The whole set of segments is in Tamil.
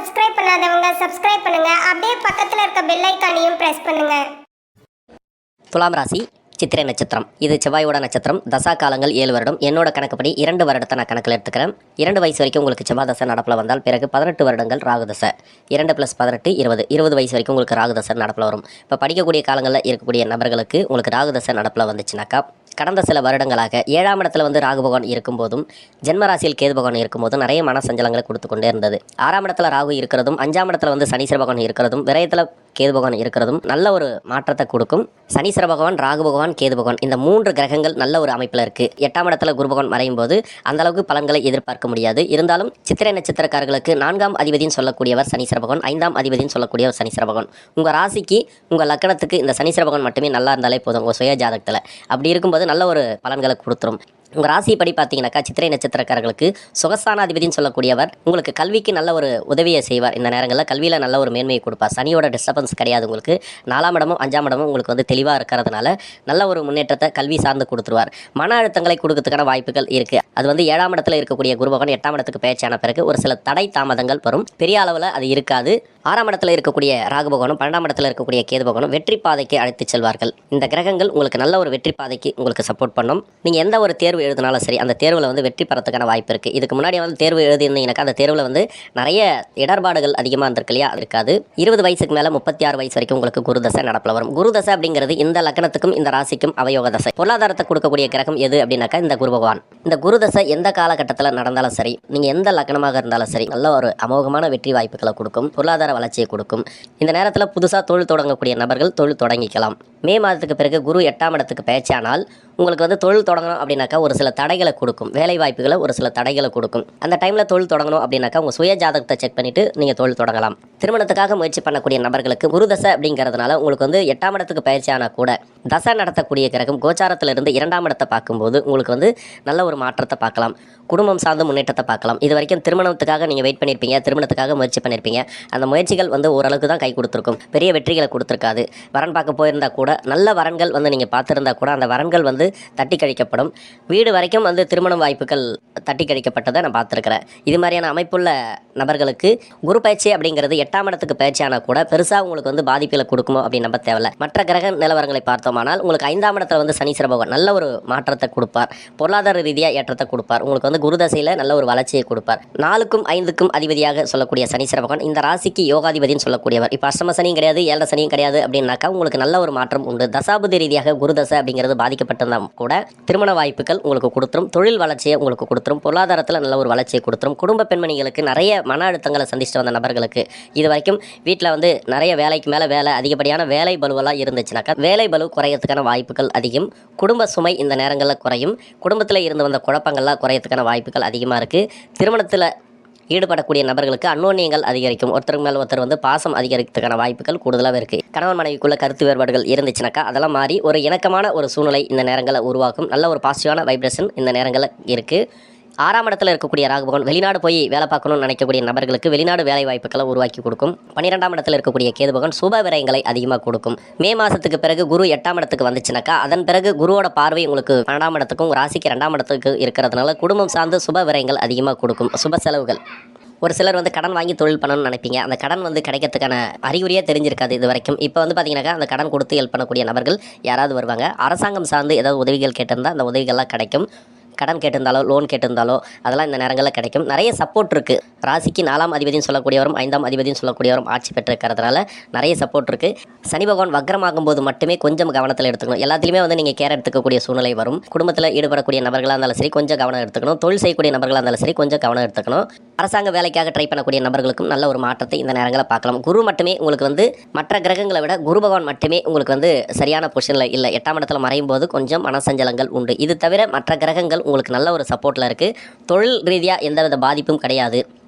சப்ஸ்கிரைப் பண்ணாதவங்க சப்ஸ்கிரைப் பண்ணுங்க. அப்படியே பக்கத்துல இருக்க பெல் ஐகானையும் பிரஸ் பண்ணுங்க. துலாம் ராசி சித்திரை நட்சத்திரம். இது செவ்வாயோட நட்சத்திரம். தசா காலங்கள் 7 வருடம். என்னோட கணக்குப்படி 2 வருடத்தை நான் கணக்கில் எடுத்துக்கிறேன். 2 வயசு வரைக்கும் உங்களுக்கு செவ்வாய் தசை நடப்பில் வந்தால் பிறகு 18 வருடங்கள் ராகு தசை. 2 + 18 20. 20 வயசு வரைக்கும் உங்களுக்கு ராகு தசை நடப்பில் வரும். இப்போ படிக்கக்கூடிய காலங்களில் இருக்கக்கூடிய நபர்களுக்கு உங்களுக்கு ராகு தசை நடப்பில் வந்துச்சுனாக்கா கடந்த சில வருடங்களாக 7ஆம் இடத்துல வந்து ராகு பகவான் இருக்கும்போதும் ஜென்மராசியில் கேது பகவான் இருக்கும்போதும் நிறைய மன சஞ்சலங்களை கொடுத்து கொண்டே இருந்தது. 6ஆம் இடத்துல ராகு இருக்கிறதும் 5ஆம் இடத்துல வந்து சனீஸ்வர பகவான் இருக்கிறதும் விரயத்தில் கேது பகவான் இருக்கிறதும் நல்ல ஒரு மாற்றத்தை கொடுக்கும். சனீஸ்வர பகவான், ராகு பகவான், கேது பகவான் இந்த 3 கிரகங்கள் நல்ல ஒரு அமைப்பில் இருக்குது. 8ஆம் இடத்துல குரு பகவான் மறையும் போது அந்த அளவுக்கு பலன்களை எதிர்பார்க்க முடியாது. இருந்தாலும் சித்திரை நட்சத்திரக்காரர்களுக்கு 4ஆம் அதிபதினு சொல்லக்கூடியவர் சனீஸ்வர பகவான், 5ஆம் அதிபதினு சொல்லக்கூடியவர் சனீஸ்வர பகவான். உங்கள் ராசிக்கு உங்கள் லக்கணத்துக்கு இந்த சனீஸ்வர பகவான் மட்டுமே நல்லா இருந்தாலே போதும் உங்கள் சுய ஜாதகத்தில். அப்படி இருக்கும்போது நல்ல ஒரு பலன்களை கொடுத்துரும். உங்கள் ராசிப்படி பார்த்தீங்கன்னாக்கா சித்திரை நட்சத்திரக்காரர்களுக்கு சுகஸ்தானாதிபதினு சொல்லக்கூடியவர் உங்களுக்கு கல்விக்கு நல்ல ஒரு உதவியை செய்வார். இந்த நேரங்களில் கல்வியில் நல்ல ஒரு மேன்மையை கொடுப்பார். சனியோட டிஸ்டர்பன்ஸ் கிடையாது. உங்களுக்கு 4ஆம் இடமும் 5ஆம் இடமும் உங்களுக்கு வந்து தெளிவாக இருக்கிறதுனால நல்ல ஒரு முன்னேற்றத்தை கல்வி சார்ந்து கொடுத்துருவார். மன அழுத்தங்களை கொடுக்கறதுக்கான வாய்ப்புகள் இருக்குது. அது வந்து 7ஆம் இடத்துல இருக்கக்கூடிய குரு பகவான் 8ஆம் இடத்துக்கு பேச்சான பிறகு ஒரு சில தடை தாமதங்கள் வரும். பெரிய அளவில் அது இருக்காது. 6ஆம் இடத்துல இருக்கக்கூடிய ராகு பகவானும் 12ஆம் இடத்துல இருக்கக்கூடிய கேது பகவானும் வெற்றி பாதைக்கு அழைத்து செல்வார்கள். இந்த கிரகங்கள் உங்களுக்கு நல்ல ஒரு வெற்றி பாதைக்கு உங்களுக்கு சப்போர்ட் பண்ணும். நீங்கள் எந்த ஒரு தேர்வு எழுதினாலும் சரி அந்த தேர்வில் வந்து வெற்றி பெறத்துக்கான வாய்ப்பு இருக்குது. இதுக்கு முன்னாடி வந்து தேர்வு எழுதியிருந்தீங்கன்னாக்கா அந்த தேர்வில் வந்து நிறைய இடர்பாடுகள் அதிகமாக இருந்திருக்கு இல்லையா, இருக்காது. 20 வயசுக்கு மேலே 36 வயசு வரைக்கும் உங்களுக்கு குரு தசை நடப்பில் வரும். குரு தசை அப்படிங்கிறது இந்த லக்னத்துக்கும் இந்த ராசிக்கும் அவயோக தசை. பொருளாதாரத்தை கொடுக்கக்கூடிய கிரகம் எது அப்படின்னாக்கா இந்த குரு பகவான். இந்த குரு தசை எந்த காலகட்டத்தில் நடந்தாலும் சரி, நீங்கள் எந்த லக்னமாக இருந்தாலும் சரி நல்ல ஒரு அமோகமான வெற்றி வாய்ப்புகளை கொடுக்கும். பொருளாதார வளர்ச்சியை கொடுக்கும். இந்த நேரத்தில் புதுசாக தொழில் தொடங்கக்கூடிய நபர்கள் தொழில் தொடங்கிக்கலாம். மே மாதத்துக்கு பிறகு குரு 8ஆம் இடத்துக்கு பேச்சானால் உங்களுக்கு வந்து தொழில் தொடங்கணும் அப்படின்னாக்கா ஒரு சில தடைகளை கொடுக்கும். வேலை வாய்ப்புகளை ஒரு சில தடைகளை கொடுக்கும். அந்த டைமில் தொழில் தொடங்கணும் அப்படின்னாக்கா உங்கள் சுய ஜாதகத்தை செக் பண்ணிவிட்டு நீங்கள் தொழில் தொடங்கலாம். திருமணத்துக்காக முயற்சி பண்ணக்கூடிய நபர்களுக்கு குரு தசை அப்படிங்கிறதுனால உங்களுக்கு வந்து 8ஆம் இடத்துக்கு பயிற்சியானால் கூட தசை நடத்தக்கூடிய கிரகம் கோச்சாரத்திலிருந்து 2ஆம் இடத்தை பார்க்கும்போது உங்களுக்கு வந்து நல்ல ஒரு மாற்றத்தை பார்க்கலாம். குடும்பம் சார்ந்த முன்னேற்றத்தை பார்க்கலாம். இது வரைக்கும் திருமணத்துக்காக நீங்கள் வெயிட் பண்ணியிருப்பீங்க, திருமணத்துக்காக முயற்சி பண்ணியிருப்பீங்க. அந்த முயற்சிகள் வந்து ஓரளவுக்கு தான் கை கொடுத்துருக்கும். பெரிய வெற்றிகளை கொடுத்துருக்காது. வரன் பார்க்க போயிருந்தால் கூட நல்ல வரன்கள் வந்து நீங்கள் பார்த்துருந்தா கூட அந்த வரன்கள் வந்து தட்டி கழிக்கப்படும். வீடு வரைக்கும் வந்து திருமண வாய்ப்புகள் தட்டி கழிக்கப்பட்டதை நான் பார்த்துருக்கிறேன். இது மாதிரியான அமைப்புள்ள நபர்களுக்கு குரு பயிற்சி அப்படிங்கிறது 8ஆம் இடத்துக்கு பயிற்சியானால் கூட பெருசாக உங்களுக்கு வந்து பாதிப்புகளை கொடுக்குமோ அப்படின்னு நம்ப தேவையில்லை. மற்ற கிரக நிலவரங்களை பார்த்தோமானால் உங்களுக்கு 5ஆம் இடத்துல வந்து சனீஸ்வர பகவான் நல்ல ஒரு மாற்றத்தை கொடுப்பார். பொருளாதார ரீதியாக ஏற்றத்தை கொடுப்பார். உங்களுக்கு வந்து குரு தசையில் நல்ல ஒரு வளர்ச்சியை கொடுப்பார். 4க்கும் 5க்கும் அதிபதியாக சொல்லக்கூடிய சனீஸ்வர பகவான் இந்த ராசிக்கு யோகாதிபதினு சொல்லக்கூடியவர். இப்போ அஷ்டம சனியும் கிடையாது, 7 சனியும் கிடையாது அப்படின்னாக்கா உங்களுக்கு நல்ல ஒரு மாற்றம் உண்டு. தசாபுதி ரீதியாக குரு தசை அப்படிங்கிறது பாதிக்கப்பட்டிருந்தால் கூட திருமண வாய்ப்புகள் உங்களுக்கு கொடுத்துரும். தொழில் வளர்ச்சியை உங்களுக்கு கொடுத்துரும். பொருளாதாரத்தில் நல்ல ஒரு வளர்ச்சியை கொடுத்துரும். குடும்ப பெண்மணிகளுக்கு நிறைய மன அழுத்தங்களை சந்திச்சுட்டு வந்த நபர்களுக்கு இது வரைக்கும் வீட்டில் வந்து நிறைய வேலைக்கு மேலே வேலை, அதிகப்படியான வேலை பலுவெல்லாம் இருந்துச்சுனாக்கா வேலை பலு குறையறதுக்கான வாய்ப்புகள் அதிகம். குடும்ப சுமை இந்த நேரங்களில் குறையும். குடும்பத்தில் இருந்து வந்த குழப்பங்கள்லாம் குறையறதுக்கான வாய்ப்புகள் அதிகமாக இருக்குது. திருமணத்தில் ஈடுபடக்கூடிய நபர்களுக்கு அன்னோன்யங்கள் அதிகரிக்கும். ஒருத்தருக்கு மேலே ஒருத்தர் வந்து பாசம் அதிகரிக்கிறதுக்கான வாய்ப்புகள் கூடுதலாக இருக்குது. கணவன் மனைவிக்குள்ள கருத்து வேறுபாடுகள் இருந்துச்சுனாக்கா அதெல்லாம் மாறி ஒரு இணக்கமான ஒரு சூழ்நிலை இந்த நேரங்களில் உருவாக்கும். நல்ல ஒரு பாசிட்டிவான வைப்ரேஷன் இந்த நேரங்களில் இருக்குது. 6ஆம் இடத்துல இருக்கக்கூடிய ராகு பகவான் வெளிநாடு போய் வேலை பார்க்கணும்னு நினைக்கக்கூடிய நபர்களுக்கு வெளிநாடு வேலை வாய்ப்புகளை உருவாக்கி கொடுக்கும். 12ஆம் இடத்துல இருக்கக்கூடிய கேது பகவான் சுப விரயங்களை அதிகமாக கொடுக்கும். மே மாதத்துக்கு பிறகு குரு 8ஆம் இடத்துக்கு வந்துச்சுனாக்கா அதன் பிறகு குருவோட பார்வை உங்களுக்கு 12ஆம் இடத்துக்கும் ராசிக்கு 2ஆம் இடத்துக்கு இருக்கிறதுனால குடும்பம் சார்ந்து சுப விரயங்கள் அதிகமாக கொடுக்கும். சுப செலவுகள். ஒரு சிலர் வந்து கடன் வாங்கி தொழில் பண்ணணும்னு நினைப்பீங்க. அந்த கடன் வந்து கிடைக்கிறதுக்கான அறிகுறியே தெரிஞ்சிருக்காது இது வரைக்கும். இப்போ வந்து பார்த்தீங்கன்னாக்கா அந்த கடன் கொடுத்து ஹெல்ப் பண்ணக்கூடிய நபர்கள் யாராவது வருவாங்க. அரசாங்கம் சார்ந்து ஏதாவது உதவிகள் கேட்டிருந்தால் அந்த உதவிகள்லாம் கிடைக்கும். கடன் கேட்டிருந்தாலோ லோன் கேட்டிருந்தாலோ அதெல்லாம் இந்த நேரங்களில் கிடைக்கும். நிறைய சப்போர்ட் இருக்குது. ராசிக்கு 4ஆம் அதிபதினு சொல்லக்கூடியவரும் 5ஆம் அதிபதினு சொல்லக்கூடியவரும் ஆட்சி பெற்றிருக்கிறதுனால நிறைய சப்போர்ட் இருக்குது. சனி பகவான் வக்ரமாகும் போது மட்டுமே கொஞ்சம் கவனத்தில் எடுத்துக்கணும். எல்லாத்துலேயுமே வந்து நீங்கள் கேர் எடுத்துக்கக்கூடிய சூழ்நிலை வரும். குடும்பத்தில் ஈடுபடக்கூடிய நபர்களாக இருந்தாலும் சரி கொஞ்சம் கவனம் எடுத்துக்கணும். தொழில் செய்யக்கூடிய நபர்களாக இருந்தாலும் சரி கொஞ்சம் கவனம் எடுத்துக்கணும். அரசாங்க வேலைக்காக ட்ரை பண்ணக்கூடிய நபர்களுக்கும் நல்ல ஒரு மாற்றத்தை இந்த நேரங்களில் பார்க்கலாம். குரு மட்டுமே உங்களுக்கு வந்து மற்ற கிரகங்களை விட குரு பகவான் மட்டுமே உங்களுக்கு வந்து சரியான பொசிஷனில் இல்லை. 8ஆம் இடத்துல மறையும் போது கொஞ்சம் மனசஞ்சலங்கள் உண்டு. இது தவிர மற்ற கிரகங்கள் உங்களுக்கு நல்ல ஒரு சப்போர்ட்டில் இருக்குது. தொழில் ரீதியாக எந்தவித பாதிப்பும் கிடையாது.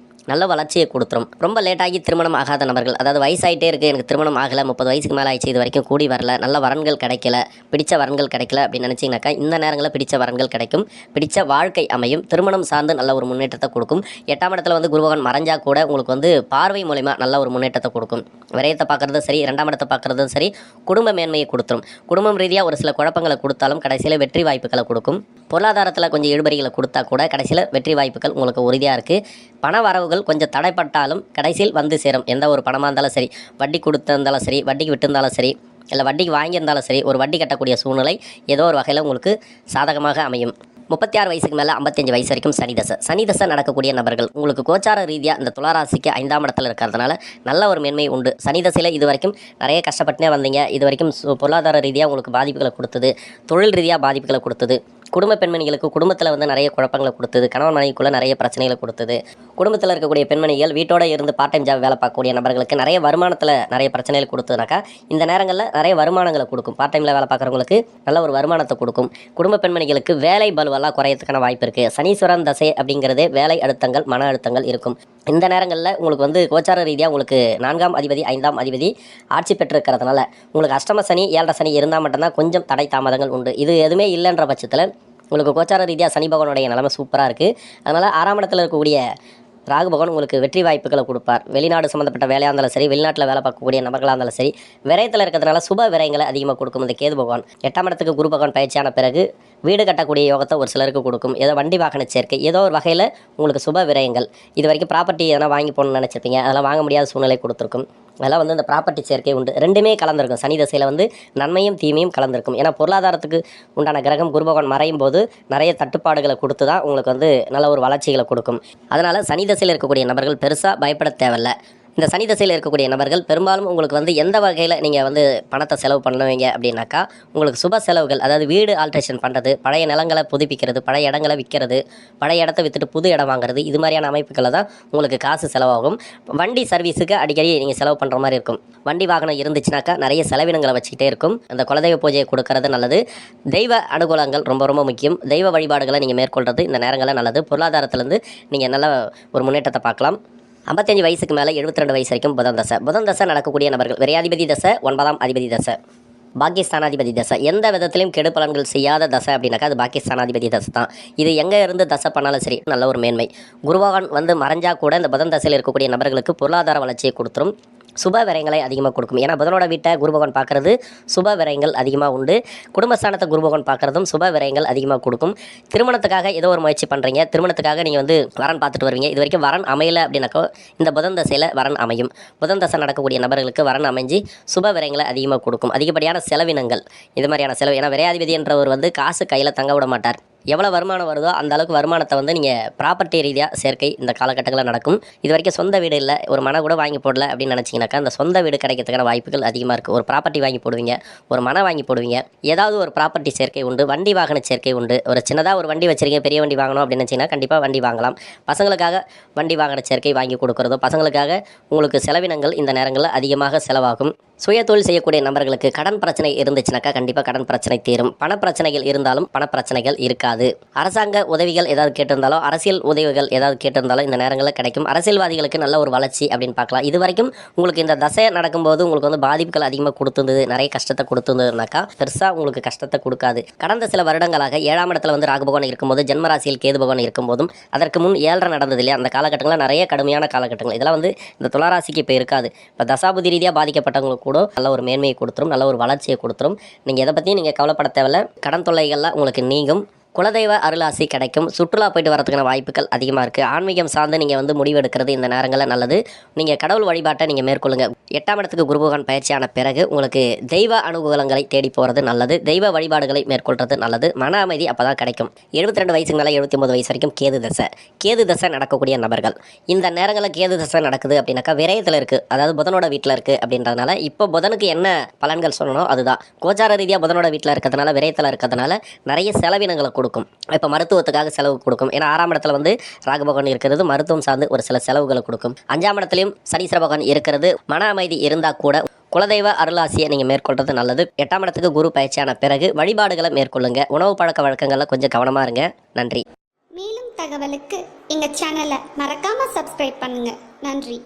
நல்ல வளர்ச்சியை கொடுத்துரும். ரொம்ப லேட்டாகி திருமணம் ஆகாத நபர்கள், அதாவது வயசாகிட்டே இருக்குது, எனக்கு திருமணம் ஆகலை, 30 வயசுக்கு மேலே ஆயிடுச்சு, இது வரைக்கும் கூடி வரல, நல்ல வரன்கள் கிடைக்கல, பிடிச்ச வரன்கள் கிடைக்கல அப்படின்னு நினச்சிங்கனாக்கா இந்த நேரங்களில் பிடிச்ச வரன்கள் கிடைக்கும். பிடிச்ச வாழ்க்கை அமையும். திருமணம் சார்ந்து நல்ல ஒரு முன்னேற்றத்தை கொடுக்கும். 8ஆம் இடத்துல வந்து குருபகவான் மறைஞ்சா கூட உங்களுக்கு வந்து பார்வை மூலமா நல்ல ஒரு முன்னேற்றத்தை கொடுக்கும். விரயத்தை பார்க்குறதும் சரி, 2ஆம் இடத்தை பார்க்குறதும் சரி, குடும்ப மேன்மையை கொடுத்துரும். குடும்பம் ரீதியாக ஒரு சில குழப்பங்களை கொடுத்தாலும் கடைசியில் வெற்றி வாய்ப்புகளை கொடுக்கும். பொருளாதாரத்தில் கொஞ்சம் இழுபறிகளை கொடுத்தா கூட கடைசியில் வெற்றி வாய்ப்புகள் உங்களுக்கு உறுதியாக இருக்குது. பண வரவுகள் செலவுகள் கொஞ்சம் தடைப்பட்டாலும் கடைசியில் வந்து சேரும். எந்த ஒரு பணமாக இருந்தாலும் சரி, வட்டி கொடுத்திருந்தாலும் சரி, வட்டிக்கு விட்டிருந்தாலும் சரி, இல்லை வட்டிக்கு வாங்கியிருந்தாலும் சரி, ஒரு வட்டி கட்டக்கூடிய சூழ்நிலை ஏதோ ஒரு வகையில் உங்களுக்கு சாதகமாக அமையும். 36 வயசுக்கு மேலே 55 வயசு வரைக்கும் சனி தசை நடக்கக்கூடிய நபர்கள் உங்களுக்கு கோச்சார ரீதியாக இந்த துளாராசிக்கு 5ஆம் இடத்துல இருக்கிறதுனால நல்ல ஒரு மேன்மை உண்டு. சனி தசையில் இது வரைக்கும் நிறைய கஷ்டப்பட்டுனே வந்தீங்க. இது வரைக்கும் பொருளாதார ரீதியாக உங்களுக்கு பாதிப்புகளை கொடுத்தது, தொழில் ரீதியாக பாதிப்புகளை கொடுத்தது, குடும்ப பெண்மணிகளுக்கு குடும்பத்தில் வந்து நிறைய குழப்பங்களை கொடுத்தது, கணவன் மனைவிக்குள்ளே நிறைய பிரச்சனைகளை கொடுத்தது, குடும்பத்தில் இருக்கக்கூடிய பெண்மணிகள் வீட்டோட இருந்து பார்ட் டைம் ஜாப் வேலை பார்க்கக்கூடிய நபர்களுக்கு நிறைய வருமானத்தில் நிறைய பிரச்சனைகள் கொடுத்ததுனாக்கா இந்த நேரங்களில் நிறைய வருமானங்களை கொடுக்கும். பார்ட் டைமில் வேலை பார்க்குறவங்களுக்கு நல்ல ஒரு வருமானத்தை கொடுக்கும். குடும்ப பெண்மணிகளுக்கு வேலை பலுவெல்லாம் குறையத்துக்கான வாய்ப்பு இருக்குது. சனீஸ்வரன் தசை அப்படிங்கிறது வேலை அழுத்தங்கள், மன அழுத்தங்கள் இருக்கும். இந்த நேரங்களில் உங்களுக்கு வந்து கோச்சார ரீதியாக உங்களுக்கு 4ஆம் அதிபதி 5ஆம் அதிபதி ஆட்சி பெற்றிருக்கிறதுனால உங்களுக்கு அஷ்டம சனி 7 சனி இருந்தால் மட்டும்தான் கொஞ்சம் தடை தாமதங்கள் உண்டு. இது எதுவுமே இல்லைன்ற பட்சத்தில் உங்களுக்கு கோச்சார ரீதியாக சனி பகவானுடைய நிலைமை சூப்பராக இருக்குது. அதனால் 6ஆம் இடத்துல இருக்கக்கூடிய ராகு பகவான் உங்களுக்கு வெற்றி வாய்ப்புகளை கொடுப்பார். வெளிநாடு சம்மந்தப்பட்ட வேலையாக இருந்தாலும் சரி, வெளிநாட்டில் வேலை பார்க்கக்கூடிய நபர்களாக இருந்தாலும் சரி, விரயத்தில் இருக்கிறதுனால சுப விரயங்களை அதிகமாக கொடுக்கும். இந்த கேது பகவான் 8ஆம் இடத்துக்கு குரு பகவான் பயிற்சியான பிறகு வீடு கட்டக்கூடிய யோகத்தை ஒரு சிலருக்கு கொடுக்கும். ஏதோ வண்டி வாகன சேர்க்கை, ஏதோ ஒரு வகையில் உங்களுக்கு சுப விரயங்கள். இது வரைக்கும் ப்ராப்பர்ட்டி எதனா வாங்கி போகணும்னு நினச்சிருப்பீங்க, அதெல்லாம் வாங்க முடியாத சூழ்நிலை கொடுத்துருக்கும். அதெல்லாம் வந்து இந்த ப்ராப்பர்ட்டி சேர்க்கை உண்டு. ரெண்டுமே கலந்துருக்கும். சனி தசையில் வந்து நன்மையும் தீமையும் கலந்துருக்கும். ஏன்னா பொருளாதாரத்துக்கு உண்டான கிரகம் குரு பகவான் மறையும் போது நிறைய தட்டுப்பாடுகளை கொடுத்து தான் உங்களுக்கு வந்து நல்ல ஒரு வளர்ச்சிகளை கொடுக்கும். அதனால் சனி தசையில் இருக்கக்கூடிய நபர்கள் பெருசாக பயப்பட தேவையில்லை. இந்த சனி தசையில் இருக்கக்கூடிய நபர்கள் பெரும்பாலும் உங்களுக்கு வந்து எந்த வகையில் நீங்கள் வந்து பணத்தை செலவு பண்ணுவீங்க அப்படின்னாக்கா, உங்களுக்கு சுப செலவுகள், அதாவது வீடு ஆல்ட்ரேஷன் பண்ணுறது, பழைய நிலங்களை புதுப்பிக்கிறது, பழைய இடங்களை விற்கிறது, பழைய இடத்த விற்றுட்டு புது இடம் வாங்குறது, இது மாதிரியான அமைப்புகளில் தான் உங்களுக்கு காசு செலவாகும். வண்டி சர்வீஸுக்கு அடிக்கடி நீங்கள் செலவு பண்ணுற மாதிரி இருக்கும். வண்டி வாகனம் இருந்துச்சுனாக்கா நிறைய செலவினங்களை வச்சுக்கிட்டே இருக்கும். அந்த குலதெய்வ பூஜையை கொடுக்கறது நல்லது. தெய்வ அனுகூலங்கள் ரொம்ப ரொம்ப முக்கியம். தெய்வ வழிபாடுகளை நீங்கள் மேற்கொள்வது இந்த நேரங்களில் நல்லது. பொருளாதாரத்திலேருந்து நீங்கள் நல்ல ஒரு முன்னேற்றத்தை பார்க்கலாம். 55 வயசுக்கு மேலே 72 வயசு வரைக்கும் புதன் தசை நடக்கக்கூடிய நபர்கள் விரையாதிபதி தசை, 9ஆம் அதிபதி தசை, பாக்கியஸ்தானாதிபதி தசை. எந்த விதத்திலையும் கெடு பலன்கள் செய்யாத தசை அப்படின்னாக்கா அது பாக்கியஸ்தானாதிபதி தசை தான். இது எங்கே இருந்து தசை பண்ணாலும் சரி நல்ல ஒரு மேன்மை. குருபகவான் வந்து மறைஞ்சா கூட இந்த புதன் தசையில் இருக்கக்கூடிய நபர்களுக்கு பொருளாதார வளர்ச்சியை கொடுத்துரும். சுப விரயங்களை அதிகமாக கொடுக்கும். ஏன்னா புதனோட வீட்டை குரு பகவான் பார்க்குறது சுப விரயங்கள் அதிகமாக உண்டு. குடும்பஸ்தானத்தை குரு பகவான் பார்க்குறதும் சுப விரயங்கள் அதிகமாக கொடுக்கும். திருமணத்துக்காக ஏதோ ஒரு முயற்சி பண்ணுறீங்க, திருமணத்துக்காக நீங்கள் வந்து வரன் பார்த்துட்டு வருவீங்க. இது வரைக்கும் வரன் அமையலை அப்படின்னாக்கோ இந்த புதன் தசையில் வரன் அமையும். புதன் தசை நடக்கக்கூடிய நபர்களுக்கு வரன் அமைஞ்சு சுப விரயங்களை அதிகமாக கொடுக்கும். அதிகப்படியான செலவினங்கள், இது மாதிரியான செலவு. ஏன்னா விரையாதிபதி என்றவர் வந்து காசு கையில் தங்க விட மாட்டார். எவ்வளோ வருமானம் வருதோ அந்த அளவுக்கு வருமானத்தை வந்து நீங்கள் ப்ராப்பர்ட்டி ரீதியாக சேர்க்கை இந்த காலகட்டங்களில் நடக்கும். இது வரைக்கும் சொந்த வீடு இல்லை, ஒரு மனை கூட வாங்கி போடல அப்படின்னு நினச்சிங்கனாக்கா அந்த சொந்த வீடு கிடைக்கிறதுக்கான வாய்ப்புகள் அதிகமாக இருக்குது. ஒரு ப்ராப்பர்ட்டி வாங்கி போடுவீங்க, ஒரு மனை வாங்கி போடுவீங்க, ஏதாவது ஒரு ப்ராப்பர்ட்டி சேர்க்கை உண்டு. வண்டி வாகன சேர்க்கை உண்டு. ஒரு சின்னதாக ஒரு வண்டி வச்சுருக்கீங்க, பெரிய வண்டி வாங்கணும் அப்படின்னு நினச்சிங்கன்னா கண்டிப்பாக வண்டி வாங்கலாம். பசங்களுக்காக வண்டி வாகன சேர்க்கை வாங்கி கொடுக்குறதோ, பசங்களுக்காக உங்களுக்கு செலவினங்கள் இந்த நேரங்களில் அதிகமாக செலவாகும். சுய தொழில் செய்யக்கூடிய நபர்களுக்கு கடன் பிரச்சனை இருந்துச்சுனாக்கா கண்டிப்பாக கடன் பிரச்சனை தீரும். பணப்பிரச்சனைகள் இருந்தாலும் பணப்பிரச்சனைகள் இருக்காது. அரசாங்க உதவிகள் ஏதாவது கேட்டிருந்தாலும், அரசியல் உதவிகள் ஏதாவது கேட்டிருந்தாலும் இந்த நேரங்களில் கிடைக்கும். அரசியல்வாதிகளுக்கு நல்ல ஒரு வளர்ச்சி அப்படின்னு பார்க்கலாம். இது வரைக்கும் உங்களுக்கு இந்த தசை நடக்கும்போது உங்களுக்கு வந்து பாதிப்புகள் அதிகமாக கொடுத்துருந்தது, நிறைய கஷ்டத்தை கொடுத்துருந்ததுனாக்கா பெருசாக உங்களுக்கு கஷ்டத்தை கொடுக்காது. கடந்த சில வருடங்களாக 7ஆம் இடத்துல வந்து ராகு பகவான் இருக்கும்போது, ஜென்மராசியில் கேது பகவான் இருக்கும்போதும், அதற்கு முன் 7 நடந்தது இல்லையா, அந்த காலகட்டங்களில் நிறைய கடுமையான காலகட்டங்கள். இதெல்லாம் வந்து இந்த துளாராசிக்கு இப்போ இருக்காது. இப்போ தசாபுதி ரீதியாக பாதிக்கப்பட்டவங்களுக்கு கூட நல்ல ஒரு மேன்மையை கொடுத்துரும், நல்ல ஒரு வளர்ச்சியை கொடுத்துரும். நீங்கள் எதை பற்றியும் நீங்கள் கவலைப்பட தேவையில்ல. கடன் தொல்லைகள்லாம் உங்களுக்கு நீங்கும். குலதெய்வ அருளாசி கிடைக்கும். சுற்றுலா போயிட்டு வரதுக்கான வாய்ப்புகள் அதிகமாக இருக்குது. ஆன்மீகம் சார்ந்து நீங்கள் வந்து முடிவு எடுக்கிறது இந்த நேரங்களில் நல்லது. நீங்கள் கடவுள் வழிபாட்டை நீங்கள் மேற்கொள்ளுங்கள். 8ஆம் இடத்துக்கு குரு பகவான் பயிற்சியான பிறகு உங்களுக்கு தெய்வ அனுகூலங்களை தேடி போகிறது நல்லது. தெய்வ வழிபாடுகளை மேற்கொள்வது நல்லது. மன அமைதி அப்போ தான் கிடைக்கும். 72 வயசுக்கு மேலே 79 வயசு வரைக்கும் கேது தசை நடக்கக்கூடிய நபர்கள் இந்த நேரங்களில் கேது தசை நடக்குது அப்படின்னாக்கா விரயத்தில் இருக்குது, அதாவது புதனோட வீட்டில் இருக்குது அப்படின்றதுனால இப்போ புதனுக்கு என்ன பலன்கள் சொல்லணும் அதுதான். கோச்சார ரீதியாக புதனோட வீட்டில் இருக்கிறதுனால, விரயத்தில் இருக்கிறதுனால நிறைய செலவினங்களை கொடுக்கும். இப்போ மருத்துவத்துக்காக செலவு கொடுக்கும். ஏன்னா 6ஆம் இடத்துல வந்து ராகு பகவான் இருக்கிறது மருத்துவம் சார்ந்து ஒரு சில செலவுகளை கொடுக்கும். 5ஆம் இடத்துலையும் சனீஸ்வர பகவான் இருக்கிறது. மன அமைதி இருந்தால் கூட குலதெய்வ அருளாசியை நீங்கள் மேற்கொள்வது நல்லது. 8ஆம் இடத்துக்கு குரு பயிற்சியான பிறகு வழிபாடுகளை மேற்கொள்ளுங்க. உணவு பழக்க வழக்கங்களில் கொஞ்சம் கவனமாக இருங்க. நன்றி. மேலும் தகவலுக்கு எங்கள் சேனலை மறக்காமல் சப்ஸ்கிரைப் பண்ணுங்கள். நன்றி.